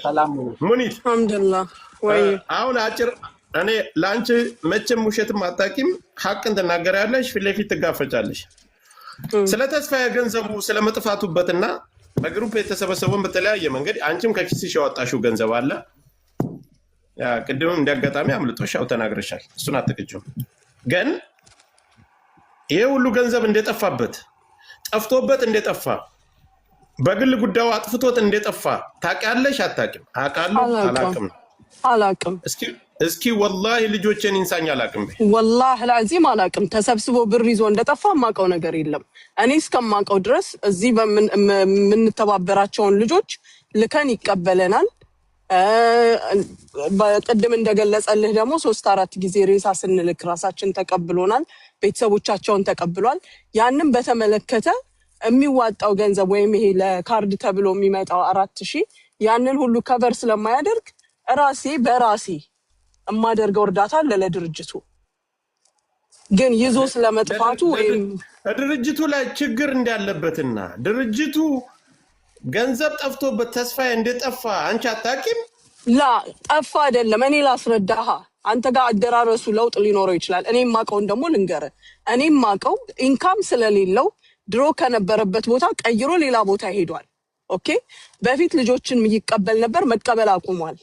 ሰላም ሙኒት አልሐምዱሊላህ ወይ አሁን አጭር እኔ ላንቺ መቼም ውሸትም አታቂም ሐቅን ትናገራለሽ ፊት ለፊት ትጋፈጫለሽ ስለ ተስፋዬ ገንዘቡ ስለ መጥፋቱበትና በግሩፕ የተሰበሰበውን በተለያየ መንገድ አንቺም ከኪስሽ ያወጣሽው ገንዘብ አለ ያ ቅድምም እንዲያጋጣሚ አምልጦሽ ያው ተናግረሻል እሱን አትከጂው ግን ይሄ ሁሉ ገንዘብ እንደጠፋበት ጠፍቶበት እንደጠፋ በግል ጉዳዩ አጥፍቶት እንደጠፋ ታውቂያለሽ አታውቂም አውቃለሁ አላውቅም እስኪ ወላሂ ልጆችን ኢንሳን አላውቅም ወላሂ ለአዚም አላውቅም ተሰብስቦ ብር ይዞ እንደጠፋ ማቀው ነገር የለም እኔ እስከማቀው ድረስ እዚህ በምን ተባበራቸውን ልጆች ልከን ይቀበለናል በቀደም እንደገለጸልህ ደግሞ 3-4 ጊዜ ሬሳ ስንልክ ራሳችን ተቀብሎናል ቤተሰቦቻቸውን ተቀብሏል ያንን በተመለከተ የሚዋጣው ገንዘብ ወይም ይሄ ለካርድ ተብሎ የሚመጣው 4000 ያንን ሁሉ ከቨር ስለማያደርግ ራሴ በራሴ እማደርገው እርዳታ ለድርጅቱ ግን ይዞ ስለመጥፋቱ ወይም ድርጅቱ ላይ ችግር እንዳለበትና ድርጅቱ ገንዘብ ጠፍቶበት ተስፋዬ እንደጠፋ አንቺ አታውቂም ላ ጠፋ አይደለም እኔ ላስረዳሃ አንተ ጋር አደራረሱ ለውጥ ሊኖረው ይችላል እኔም ማቀውን ደግሞ ልንገር እኔም ማቀው ኢንካም ስለሌለው ድሮ ከነበረበት ቦታ ቀይሮ ሌላ ቦታ ሄዷል ኦኬ በፊት ልጆችን ይቀበል ነበር መቀበል አቁሟል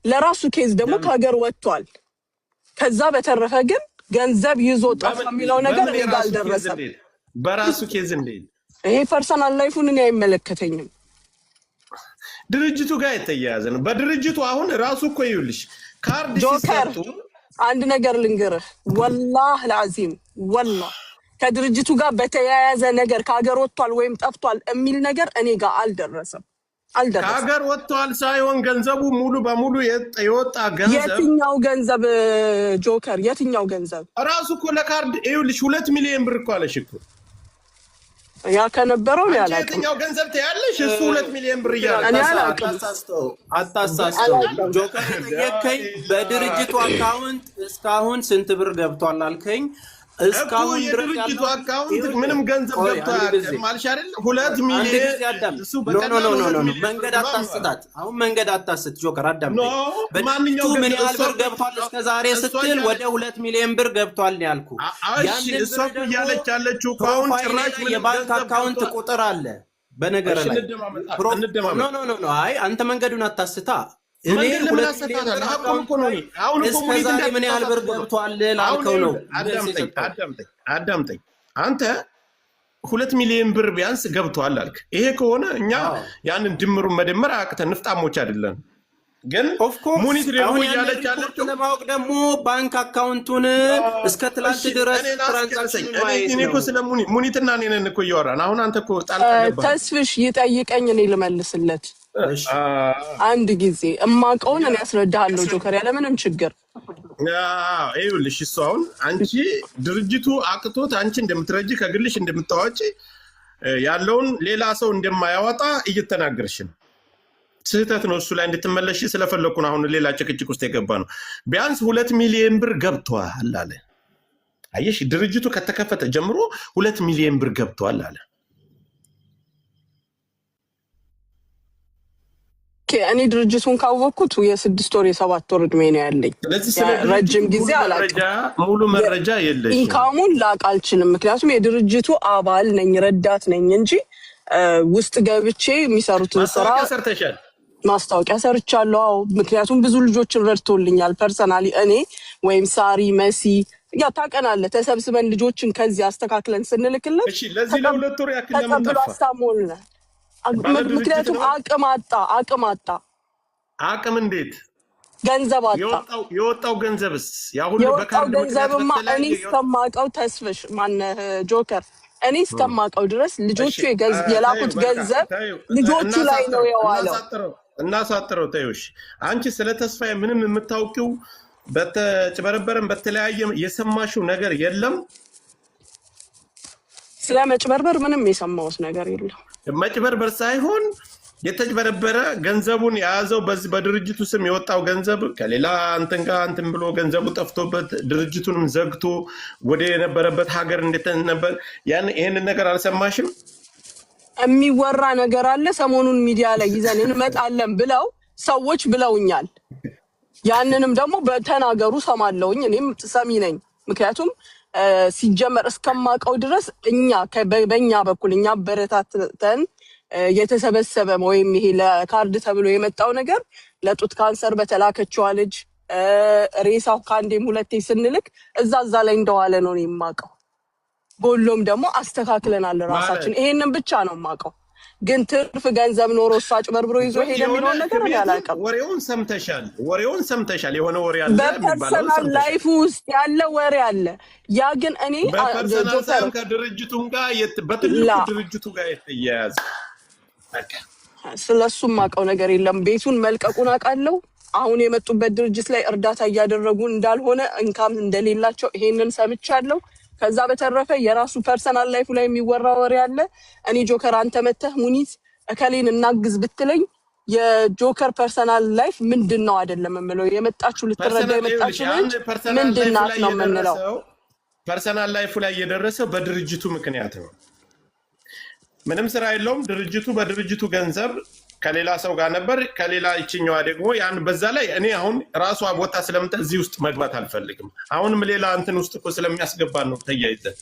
ለራሱ ኬዝ ደግሞ ከሀገር ወጥቷል ከዛ በተረፈ ግን ገንዘብ ይዞ ጠፋ የሚለው ነገር እኔ ጋር አልደረሰም በራሱ ኬዝ እንዴ ይሄ ፐርሰናል ላይፉን እኔ አይመለከተኝም ድርጅቱ ጋር የተያያዘ ነው በድርጅቱ አሁን ራሱ እኮ ይውልሽ ካርድ ሲሰጡ አንድ ነገር ልንገርህ ወላሂ ለአዚም ወላሂ ከድርጅቱ ጋር በተያያዘ ነገር ከሀገር ወጥቷል ወይም ጠፍቷል የሚል ነገር እኔ ጋር አልደረሰም ከሀገር ወጥቷል ሳይሆን ገንዘቡ ሙሉ በሙሉ የወጣ ገንዘብ የትኛው ገንዘብ ጆከር የትኛው ገንዘብ ራሱ እኮ ለካርድ ይውልሽ 2 ሚሊዮን ብር እኮ አለሽ እኮ ያ ከነበረው ነው ያላቀም የትኛው ገንዘብ ታያለሽ እሱ 2 ሚሊዮን ብር ያለ አታሳስተው ጆከር የከይ በድርጅቱ አካውንት እስካሁን ስንት ብር ገብቷል አልከኝ እስካሁን ድርጅቱ አካውንት ምንም ገንዘብ ገብቷል ማልሽ አይደል 2 ሚሊዮን እሱ መንገድ አታስታት አሁን መንገድ አታስት ጆከር አዳም በማንኛው ምን ያህል ብር ገብቷል እስከዛሬ ስትል ወደ 2 ሚሊዮን ብር ገብቷል ያልኩ ያን እሱ ያለች ያለችው አካውንት ጭራሽ የባንክ አካውንት ቁጥር አለ በነገር ላይ ኖ አይ አንተ መንገዱን አታስታ እኔ 2 ሚሊዮን አሁን እኮ ምን ያህል ብር ገብቷል ላልከው ነው አዳምጠኝ አንተ 2 ሚሊዮን ብር ቢያንስ ገብቷል አልክ ይሄ ከሆነ እኛ ያንን ድምሩን መደመር አቅተን ንፍጣሞች አይደለም ግን ሙኒት ደግሞ ያለች ያለችው ለማወቅ ደግሞ ባንክ አካውንቱን እስከ ትላንት ድረስ ትራንዛክሽን እኔ እኮ ስለ ሙኒትና እኔን እኮ እያወራን አሁን አንተ እኮ ጣልቃ ገባ ተስፍሽ ይጠይቀኝ እኔ ልመልስለት አንድ ጊዜ እማቀውን እኔ ያስረዳሃለሁ ጆከር ያለ ምንም ችግር ይኸውልሽ እሱ አሁን አንቺ ድርጅቱ አቅቶት አንቺ እንደምትረጂ ከግልሽ እንደምታዋጪ ያለውን ሌላ ሰው እንደማያወጣ እየተናገርሽ ነው ስህተት ነው እሱ ላይ እንድትመለሽ ስለፈለኩ ነው አሁን ሌላ ጭቅጭቅ ውስጥ የገባ ነው ቢያንስ 2 ሚሊዮን ብር ገብቷል አለ አየሽ ድርጅቱ ከተከፈተ ጀምሮ 2 ሚሊዮን ብር ገብቷል አለ እኔ ድርጅቱን ካወቅኩት የ6 ወር የ7 ወር እድሜ ነው ያለኝ ረጅም ጊዜ አላውቅም ሙሉ መረጃ የለሽ ኢንካሙን ላቅ አልችልም ምክንያቱም የድርጅቱ አባል ነኝ ረዳት ነኝ እንጂ ውስጥ ገብቼ የሚሰሩትን ስራ ሰርተሻል ማስታወቂያ ሰርቻለሁ ምክንያቱም ብዙ ልጆችን ረድቶልኛል ፐርሰናሊ እኔ ወይም ሳሪ መሲ ያ ታቀናለህ ተሰብስበን ልጆችን ከዚህ አስተካክለን ስንልክለት እሺ ለዚህ ለሁለት ወር ያክል ለምን ተፋ ምክንያቱም አቅም እንዴት ገንዘብ አጣ የወጣው ገንዘብስ ያ ሁሉ በካርድ ገንዘብማ እኔ እስከማውቀው ተስፍሽ ማነ ጆከር እኔ እስከማውቀው ድረስ ልጆቹ የላኩት ገንዘብ ልጆቹ ላይ ነው የዋለው እናሳጥረው ታዩሽ አንቺ ስለ ተስፋዬ ምንም የምታውቂው በተጭበረበረም በተለያየ የሰማሽው ነገር የለም ስለ መጭበርበር ምንም የሰማውስ ነገር የለም መጭበርበር ሳይሆን የተጭበረበረ ገንዘቡን ያዘው በዚህ በድርጅቱ ስም የወጣው ገንዘብ ከሌላ አንተን ጋር አንተን ብሎ ገንዘቡ ጠፍቶበት ድርጅቱንም ዘግቶ ወደ የነበረበት ሀገር እንደተነበር ያን ይሄን ነገር አልሰማሽም የሚወራ ነገር አለ ሰሞኑን ሚዲያ ላይ ይዘን እንመጣለን ብለው ሰዎች ብለውኛል። ያንንም ደግሞ በተናገሩ ሰማለውኝ። እኔም ሰሚ ነኝ። ምክንያቱም ሲጀመር እስከማቀው ድረስ እኛ በእኛ በኩል እኛ በረታተን የተሰበሰበ ወይም ይሄ ለካርድ ተብሎ የመጣው ነገር ለጡት ካንሰር በተላከችዋ ልጅ ሬሳው ከአንዴም ሁለቴ ስንልክ እዛ ላይ እንደዋለ ነው የማውቀው። ጎሎም ደግሞ አስተካክለናል ራሳችን። ይሄንን ብቻ ነው የማውቀው። ግን ትርፍ ገንዘብ ኖሮ እሷ አጭበርብሮ ይዞ ሄደ የሚለውን ነገር እኔ አላውቅም። ወሬውን ሰምተሻል። የሆነ ወሬ አለ፣ በፐርሰናል ላይፍ ውስጥ ያለ ወሬ አለ። ያ ግን እኔ በፐርሰናል ከድርጅቱም ጋር በትልቁ ድርጅቱ ጋር የተያያዘ ስለሱ የማውቀው ነገር የለም። ቤቱን መልቀቁን አውቃለሁ። አሁን የመጡበት ድርጅት ላይ እርዳታ እያደረጉ እንዳልሆነ እንካም እንደሌላቸው ይሄንን ሰምቻለሁ። ከዛ በተረፈ የራሱ ፐርሰናል ላይፉ ላይ የሚወራ ወሬ አለ። እኔ ጆከር አንተ መተህ ሙኒት እከሌን እናግዝ ብትለኝ የጆከር ፐርሰናል ላይፍ ምንድነው አይደለም የምለው። የመጣችሁ ልትረዳ የመጣችሁ ምንድናት ነው የምንለው። ፐርሰናል ላይፉ ላይ የደረሰው በድርጅቱ ምክንያት ነው። ምንም ስራ የለውም ድርጅቱ። በድርጅቱ ገንዘብ ከሌላ ሰው ጋር ነበር፣ ከሌላ ይችኛዋ ደግሞ ያን በዛ ላይ እኔ አሁን ራሷ ቦታ ስለምታ እዚህ ውስጥ መግባት አልፈልግም። አሁንም ሌላ እንትን ውስጥ እኮ ስለሚያስገባን ነው ተያይዘን።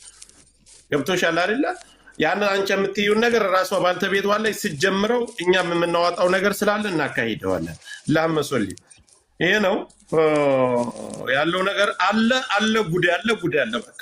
ገብቶሻል አይደለ? ያን አንቺ የምትይውን ነገር ራሷ ባልተቤቷ ላይ ስትጀምረው እኛም የምናወጣው ነገር ስላለ እናካሂደዋለን። ላመሶልኝ ይሄ ነው ያለው ነገር። አለ ጉድ ያለ በቃ